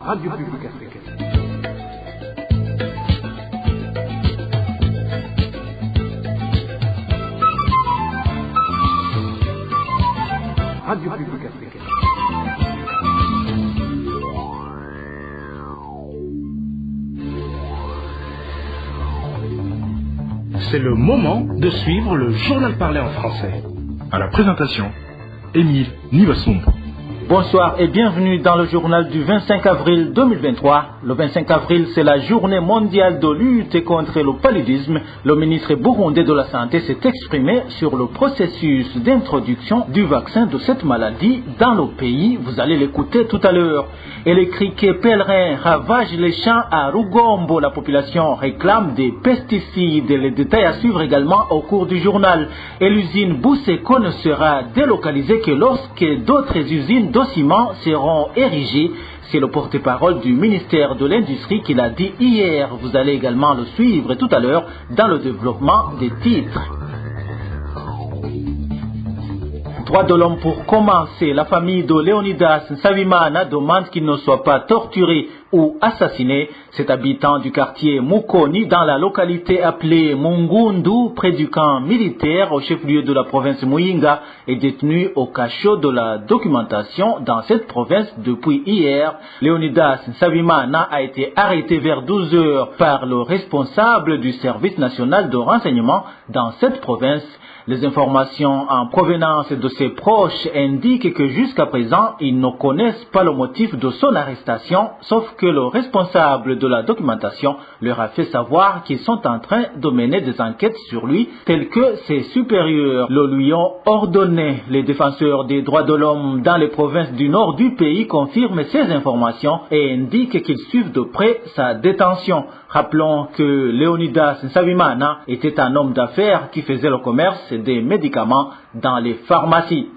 Radio Publique Africaine. Radio Publique Africaine. C'est le moment de suivre le journal parlé en français. À la présentation, Émile Nivasumbo. Bonsoir et bienvenue dans le journal du 25 avril 2023. Le 25 avril, c'est la journée mondiale de lutte contre le paludisme. Le ministre burundais de la Santé s'est exprimé sur le processus d'introduction du vaccin de cette maladie dans le pays. Vous allez l'écouter tout à l'heure. Et les criquets pèlerins ravagent les champs à Rugombo. La population réclame des pesticides. Les détails à suivre également au cours du journal. Et l'usine Bousseko ne sera délocalisée que lorsque d'autres usines de ciment seront érigées. C'est le porte-parole du ministère de l'Industrie qui l'a dit hier. Vous allez également le suivre tout à l'heure dans le développement des titres. Droits de l'homme pour commencer. La famille de Léonidas Nsabimana demande qu'il ne soit pas torturé ou assassiné. Cet habitant du quartier Mukoni dans la localité appelée Mungundu, près du camp militaire au chef-lieu de la province Muyinga, est détenu au cachot de la documentation dans cette province depuis hier. Léonidas Nsabimana a été arrêté vers 12 heures par le responsable du service national de renseignement dans cette province. Les informations en provenance de ses proches indiquent que jusqu'à présent, ils ne connaissent pas le motif de son arrestation, sauf que le responsable de la documentation leur a fait savoir qu'ils sont en train de mener des enquêtes sur lui, telles que ses supérieurs le lui ont ordonné. Les défenseurs des droits de l'homme dans les provinces du nord du pays confirment ces informations et indiquent qu'ils suivent de près sa détention. Rappelons que Léonidas Nsabimana était un homme d'affaires qui faisait le commerce des médicaments dans les pharmacies.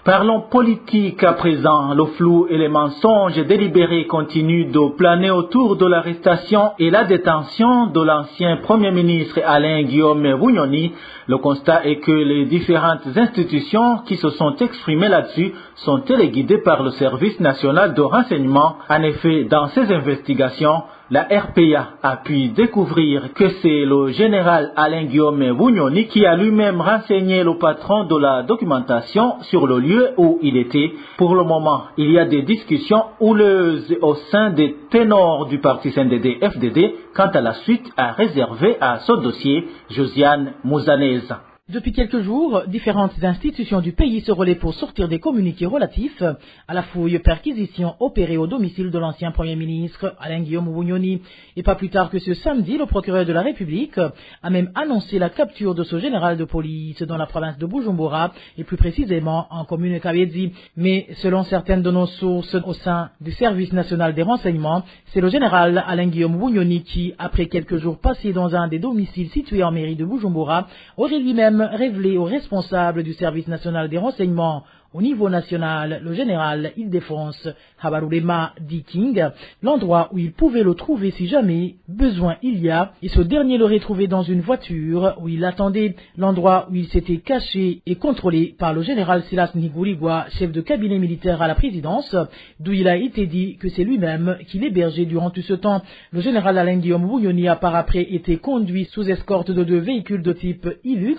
Parlons politique à présent. Le flou et les mensonges délibérés continuent de planer autour de l'arrestation et la détention de l'ancien Premier ministre Alain Guillaume Bunyoni. Le constat est que les différentes institutions qui se sont exprimées là-dessus sont téléguidées par le Service national de renseignement. En effet, dans ces investigations, la RPA a pu découvrir que c'est le général Alain Guillaume Bunyoni qui a lui-même renseigné le patron de la documentation sur le lieu où il était. Pour le moment, il y a des discussions houleuses au sein des ténors du parti CNDD-FDD quant à la suite à réserver à ce dossier. Josiane Mouzanez. Depuis quelques jours, différentes institutions du pays se relaient pour sortir des communiqués relatifs à la fouille-perquisition opérée au domicile de l'ancien Premier ministre Alain Guillaume Bunyoni. Et pas plus tard que ce samedi, le procureur de la République a même annoncé la capture de ce général de police dans la province de Bujumbura et plus précisément en commune Kabezi. Mais selon certaines de nos sources au sein du service national des renseignements, c'est le général Alain Guillaume Bunyoni qui, après quelques jours passés dans un des domiciles situés en mairie de Bujumbura, aurait lui-même révélé aux responsables du service national des renseignements au niveau national, le général Île-de-France Habarurema Diking, l'endroit où il pouvait le trouver si jamais besoin il y a, et ce dernier l'aurait trouvé dans une voiture où il attendait, l'endroit où il s'était caché et contrôlé par le général Silas Nigurigwa, chef de cabinet militaire à la présidence, d'où il a été dit que c'est lui-même qui l'hébergeait durant tout ce temps. Le général Alain Guillaume Bunyoni a par après été conduit sous escorte de 2 véhicules de type Hilux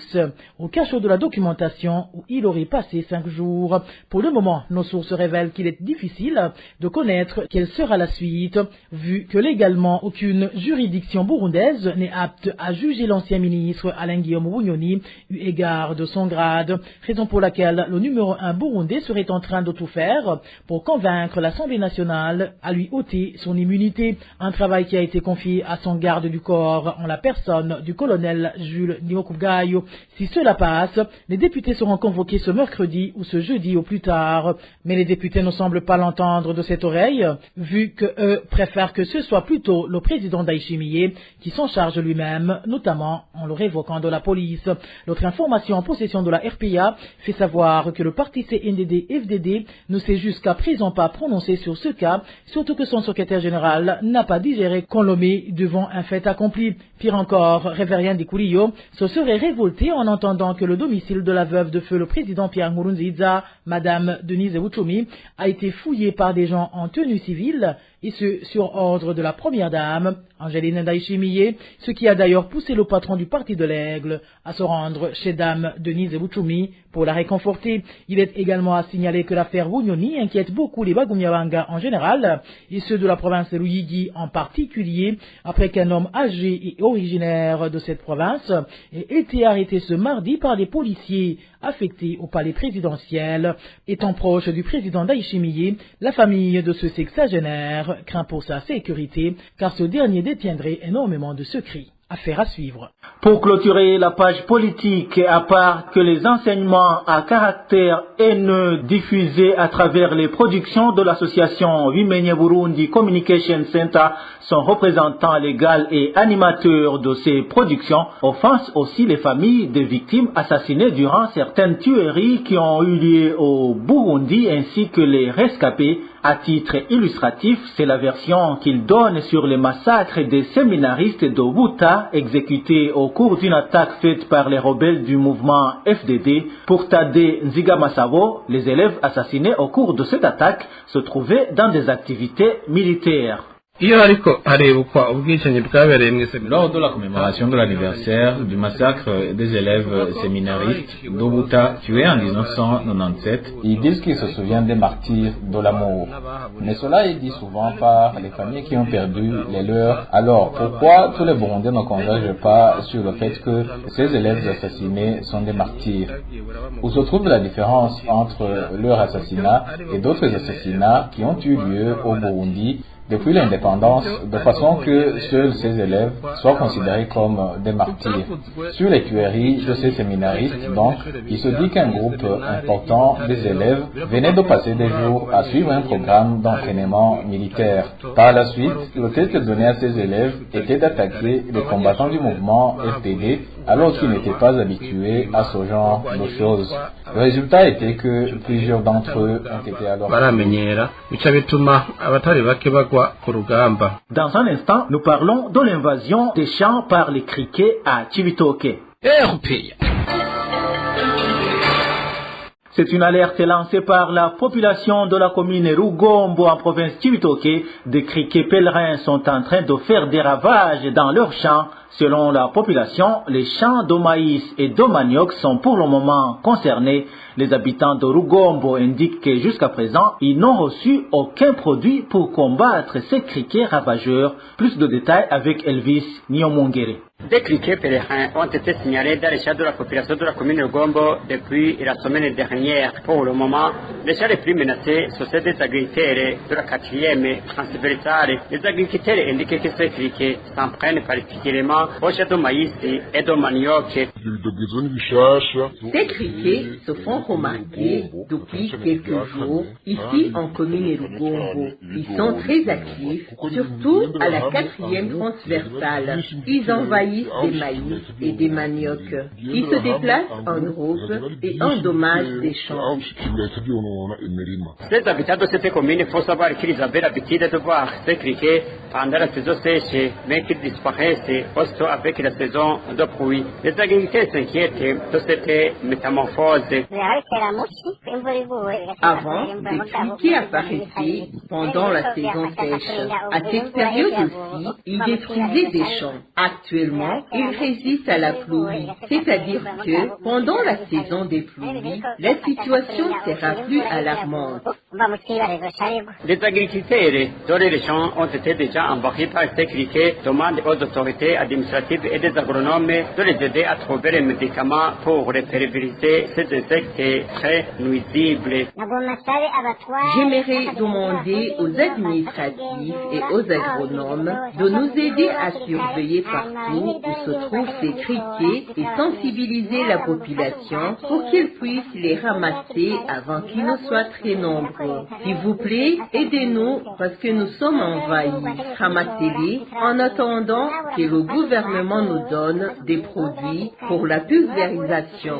au cachot de la documentation où il aurait passé 5 jours. Pour le moment, nos sources révèlent qu'il est difficile de connaître quelle sera la suite, vu que légalement aucune juridiction burundaise n'est apte à juger l'ancien ministre Alain Guillaume Bunyoni eu égard de son grade, raison pour laquelle le numéro 1 burundais serait en train de tout faire pour convaincre l'Assemblée nationale à lui ôter son immunité, un travail qui a été confié à son garde du corps en la personne du colonel Jules Niokugayo. Si cela passe, les députés seront convoqués ce mercredi ou ce jeudi au plus tard, mais les députés ne semblent pas l'entendre de cette oreille, vu que eux préfèrent que ce soit plutôt le président Ndayishimiye qui s'en charge lui-même, notamment en le révoquant de la police. L'autre information en possession de la RPA fait savoir que le parti CNDD-FDD ne s'est jusqu'à présent pas prononcé sur ce cas, surtout que son secrétaire général n'a pas digéré qu'on le met devant un fait accompli. Pire encore, Révérien Dikoulio se serait révolté en entendant que le domicile de la veuve de feu le président Pierre Nkurunziza, Madame Denise Wuchomi, a été fouillé par des gens en tenue civile et ce sur ordre de la première dame, Angeline Ndayishimiye, ce qui a d'ailleurs poussé le patron du Parti de l'Aigle à se rendre chez dame Denise Buchumi pour la réconforter. Il est également à signaler que l'affaire Bunyoni inquiète beaucoup les Bagumyabanga en général, et ceux de la province de Luyigi en particulier, après qu'un homme âgé et originaire de cette province ait été arrêté ce mardi par des policiers affectés au palais présidentiel. Étant proche du président Ndayishimiye, la famille de ce sexagénaire craint pour sa sécurité, car ce dernier détiendrait énormément de secrets. Affaire à suivre. Pour clôturer la page politique, à part que les enseignements à caractère haineux diffusés à travers les productions de l'association Vimenye Burundi Communication Center, son représentant légal et animateur de ces productions, offensent aussi les familles des victimes assassinées durant certaines tueries qui ont eu lieu au Burundi, ainsi que les rescapés. À titre illustratif, c'est la version qu'il donne sur les massacres des séminaristes d'Obuta exécutés au cours d'une attaque faite par les rebelles du mouvement FDD. Pour Tade Nzigamasabo, les élèves assassinés au cours de cette attaque se trouvaient dans des activités militaires. Lors de la commémoration de l'anniversaire du massacre des élèves séminaristes d'Obuta tués en 1997, ils disent qu'ils se souviennent des martyrs de l'amour. Mais cela est dit souvent par les familles qui ont perdu les leurs. Alors pourquoi tous les Burundais ne convergent pas sur le fait que ces élèves assassinés sont des martyrs? Où se trouve la différence entre leur assassinat et d'autres assassinats qui ont eu lieu au Burundi depuis l'indépendance, de façon que seuls ces élèves soient considérés comme des martyrs? Sur les tueries de ces séminaristes, donc, il se dit qu'un groupe important des élèves venait de passer des jours à suivre un programme d'entraînement militaire. Par la suite, le test donné à ces élèves était d'attaquer les combattants du mouvement FDD alors qu'ils n'étaient pas habitués à ce genre de choses. Le résultat était que plusieurs d'entre eux ont été alors... Dans un instant, nous parlons de l'invasion des champs par les criquets à Cibitoke. C'est une alerte lancée par la population de la commune Rugombo en province Cibitoke. Des criquets pèlerins sont en train de faire des ravages dans leurs champs. Selon la population, les champs de maïs et de manioc sont pour le moment concernés. Les habitants de Rugombo indiquent que jusqu'à présent, ils n'ont reçu aucun produit pour combattre ces criquets ravageurs. Plus de détails avec Elvis Nyomongere. Des criquets pèlerins ont été signalés dans les champs de la population de la commune de Rugombo depuis la semaine dernière. Pour le moment, les champs les plus menacés sont ceux des agriculteurs de la 4e transversale. Les agriculteurs indiquent que ces criquets s'en prennent particulièrement aux champs de maïs et de manioc. Ces criquets se font remarquer depuis quelques jours ici en commune Rugombo. Ils sont très actifs, surtout à la 4e transversale. Ils envahissent des maïs et des manioc. Ils se déplacent en groupe et endommagent des champs. Les habitants de cette commune, il faut savoir qu'ils avaient l'habitude de voir ces criquets pendant la saison sèche, mais qu'ils disparaissent aussitôt avec la saison de pluie. Les agriculteurs s'inquiètent de cette métamorphose. Avant, des criquets apparaissaient pendant la saison sèche. À cette période aussi, ils détruisaient des champs. Actuellement, ils résistent à la pluie, c'est-à-dire que pendant la saison des pluies, la situation sera plus alarmante. Les agriculteurs dont les champs ont été déjà envahis par ces criquets demandent aux autorités administratives et des agronomes de les aider à trouver les médicaments pour pulvériser ces insectes très nuisibles. J'aimerais demander aux administratifs et aux agronomes de nous aider à surveiller partout où se trouvent ces criquets et sensibiliser la population pour qu'ils puissent les ramasser avant qu'ils ne soient très nombreux. S'il vous plaît, aidez-nous parce que nous sommes envahis. Ramassez-les en attendant que le gouvernement nous donne des produits pour la pulvérisation.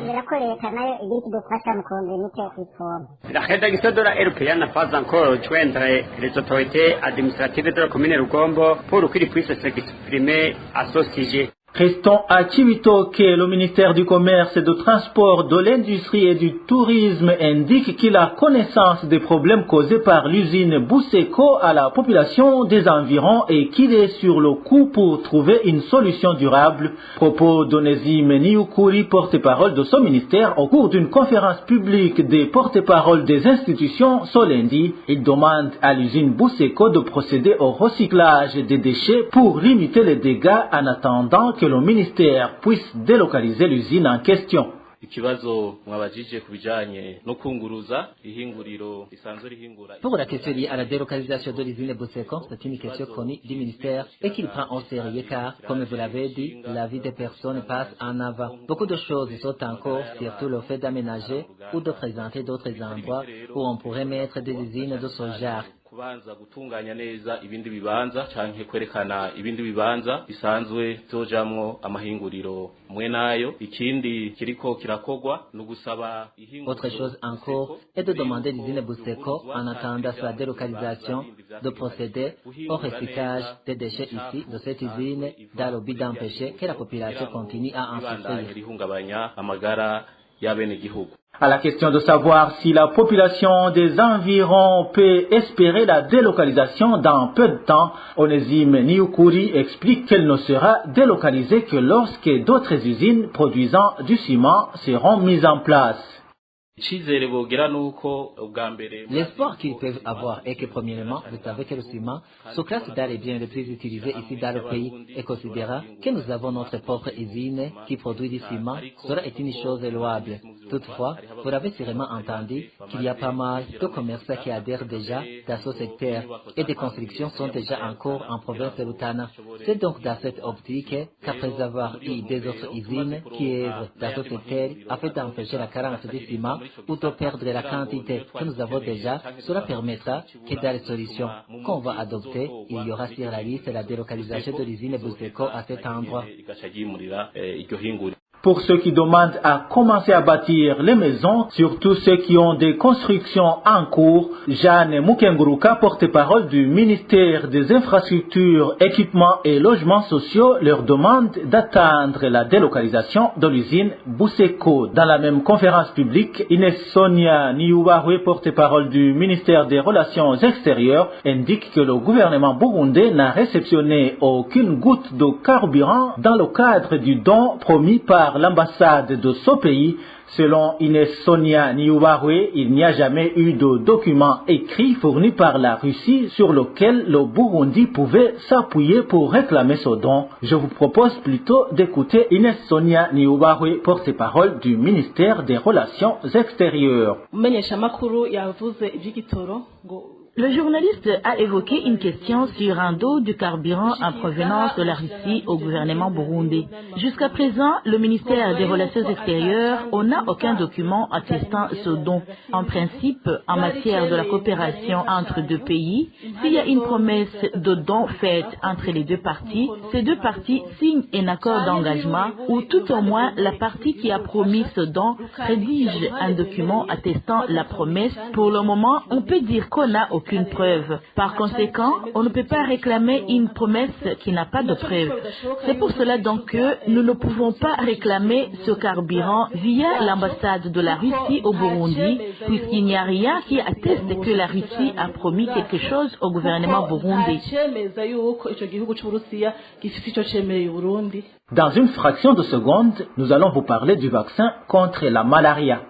La rédaction de la RPA n'a pas encore joindre les autorités administratives de la commune Rugombo pour qu'ils puissent s'exprimer à ce sujet. Restons à Cibitoke. Le ministère du Commerce et du Transport, de l'Industrie et du Tourisme indique qu'il a connaissance des problèmes causés par l'usine Buseko à la population des environs et qu'il est sur le coup pour trouver une solution durable. Propos d'Onésime Niukuri, porte-parole de ce ministère, au cours d'une conférence publique des porte-paroles des institutions ce lundi. Il demande à l'usine Buseko de procéder au recyclage des déchets pour limiter les dégâts en attendant que le ministère puisse délocaliser l'usine en question. Pour la question liée à la délocalisation de l'usine Buseko, c'est une question connue du ministère et qu'il prend au sérieux car, comme vous l'avez dit, la vie des personnes passe en avant. Beaucoup de choses sont en cours, surtout le fait d'aménager ou de présenter d'autres endroits où on pourrait mettre des usines de ce genre. kubanza gutunganya neza ibindi bibanza canke kwerekana ibindi bibanza bisanzwe byojamwo amahinguriro mwe nayo. Ikindi kiriko kirakogwa nugusaba Autre chose encore est de demander l'usine Buseko en attendant sa délocalisation de procéder au recyclage des déchets ici de cette usine dans le but d'empêcher que la population continue à en souffrir. À la question de savoir si la population des environs peut espérer la délocalisation dans peu de temps, Onésime Niukuri explique qu'elle ne sera délocalisée que lorsque d'autres usines produisant du ciment seront mises en place. L'espoir qu'ils peuvent avoir est que premièrement, vous savez que le ciment se classe dans les biens les plus utilisés ici dans le pays et considérant que nous avons notre propre usine qui produit du ciment, cela est une chose louable. Toutefois, vous avez sûrement entendu qu'il y a pas mal de commerçants qui adhèrent déjà dans ce secteur et des constructions sont déjà en cours en province de Rutana. C'est donc dans cette optique qu'après avoir eu des autres usines qui œuvrent dans ce secteur afin d'empêcher la carence du ciment ou de perdre la quantité que nous avons déjà, cela permettra que dans les solutions qu'on va adopter, il y aura sur la liste la délocalisation de l'usine Buseko à cet endroit. Pour ceux qui demandent à commencer à bâtir les maisons, surtout ceux qui ont des constructions en cours, Jeanne Mukenguruka, porte-parole du ministère des Infrastructures, Équipements et Logements Sociaux, leur demande d'attendre la délocalisation de l'usine Buseko. Dans la même conférence publique, Inès Sonia Nioubarwe, porte-parole du ministère des Relations Extérieures, indique que le gouvernement burundais n'a réceptionné aucune goutte de carburant dans le cadre du don promis par l'ambassade de ce pays. Selon Inès Sonia Nioubarwe, il n'y a jamais eu de document écrit fourni par la Russie sur lequel le Burundi pouvait s'appuyer pour réclamer ce don. Je vous propose plutôt d'écouter Inès Sonia Nioubarwe, porte-parole du ministère des Relations Extérieures. Le journaliste a évoqué une question sur un dos de carburant en provenance de la Russie au gouvernement burundais. Jusqu'à présent, le ministère des Relations extérieures n'a aucun document attestant ce don. En principe, en matière de la coopération entre deux pays, s'il y a une promesse de don faite entre les deux parties, ces deux parties signent un accord d'engagement ou tout au moins la partie qui a promis ce don rédige un document attestant la promesse. Pour le moment, on peut dire qu'on n'a aucune preuve. Par conséquent, on ne peut pas réclamer une promesse qui n'a pas de preuve. C'est pour cela donc que nous ne pouvons pas réclamer ce carburant via l'ambassade de la Russie au Burundi, puisqu'il n'y a rien qui atteste que la Russie a promis quelque chose au gouvernement burundais. Dans une fraction de seconde, nous allons vous parler du vaccin contre la malaria.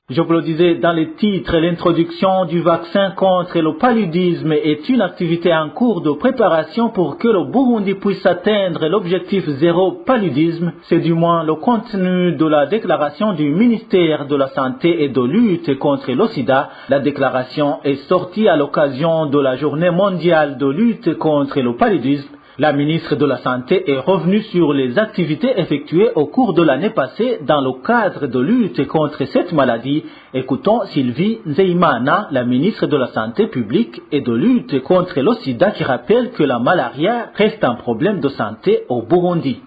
Je vous le disais dans les titres, l'introduction du vaccin contre le paludisme est une activité en cours de préparation pour que le Burundi puisse atteindre l'objectif zéro paludisme. C'est du moins le contenu de la déclaration du ministère de la Santé et de lutte contre le sida. La déclaration est sortie à l'occasion de la journée mondiale de lutte contre le paludisme. La ministre de la Santé est revenue sur les activités effectuées au cours de l'année passée dans le cadre de lutte contre cette maladie. Écoutons Sylvie Nzeimana, la ministre de la Santé publique et de lutte contre le sida, qui rappelle que la malaria reste un problème de santé au Burundi.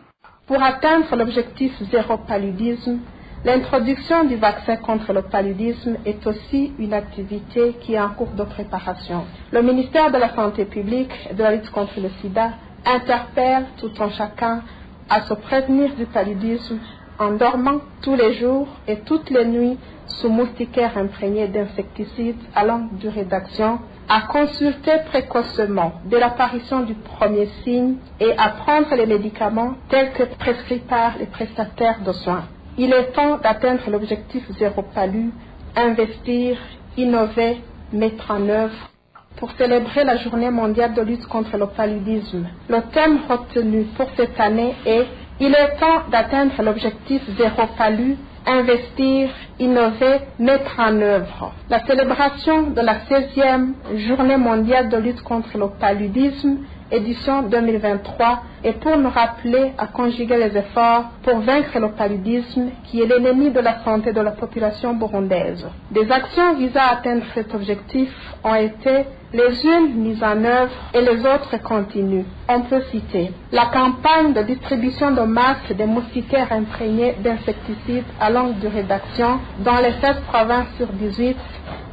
Pour atteindre l'objectif zéro paludisme, L'introduction du vaccin contre le paludisme est aussi une activité qui est en cours de préparation. Le ministère de la Santé publique et de la lutte contre le sida interpelle tout un chacun à se prévenir du paludisme en dormant tous les jours et toutes les nuits sous moustiquaires imprégnés d'insecticides à longue durée d'action, à consulter précocement dès l'apparition du premier signe et à prendre les médicaments tels que prescrits par les prestataires de soins. Il est temps d'atteindre l'objectif zéro palu, investir, innover, mettre en œuvre. Pour célébrer la journée mondiale de lutte contre le paludisme, le thème retenu pour cette année est « Il est temps d'atteindre l'objectif zéro palu, investir, innover, mettre en œuvre ». La célébration de la 16e journée mondiale de lutte contre le paludisme, édition 2023, est pour nous rappeler à conjuguer les efforts pour vaincre le paludisme qui est l'ennemi de la santé de la population burundaise. Des actions visant à atteindre cet objectif ont été les unes mises en œuvre et les autres continuent. On peut citer la campagne de distribution de masques des moustiquaires imprégnés d'insecticides à longue durée d'action dans les 7 provinces sur 18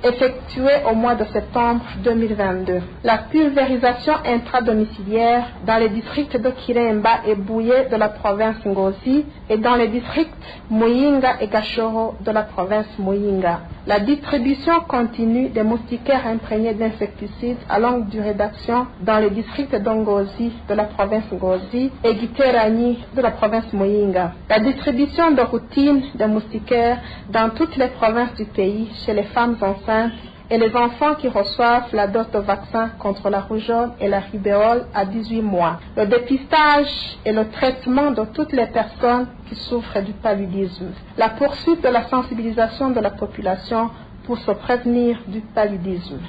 effectuée au mois de septembre 2022. La pulvérisation intradomiciliaire dans les districts de Kiremba et Bouye de la province Ngozi et dans les districts Muyinga et Gashoro de la province Muyinga. La distribution continue des moustiquaires imprégnés d'insecticides à longue durée d'action dans les districts d'Ongozi de la province Ngozi et Giterani de la province Muyinga. La distribution de routine des moustiquaires dans toutes les provinces du pays chez les femmes enceintes et les enfants qui reçoivent la dose de vaccin contre la rougeole et la rubéole à 18 mois. Le dépistage et le traitement de toutes les personnes qui souffrent du paludisme. La poursuite de la sensibilisation de la population pour se prévenir du paludisme.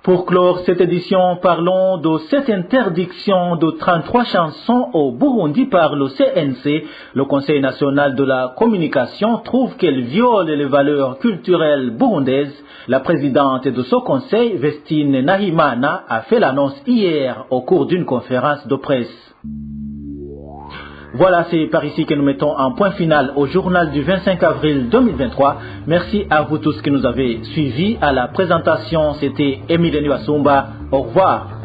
Pour clore cette édition, parlons de cette interdiction de 33 chansons au Burundi par le CNC. Le Conseil national de la communication trouve qu'elle viole les valeurs culturelles burundaises. La présidente de ce conseil, Vestine Nahimana, a fait l'annonce hier au cours d'une conférence de presse. Voilà, c'est par ici que nous mettons un point final au journal du 25 avril 2023. Merci à vous tous qui nous avez suivis. À la présentation, c'était Émile Niwasumba. Au revoir.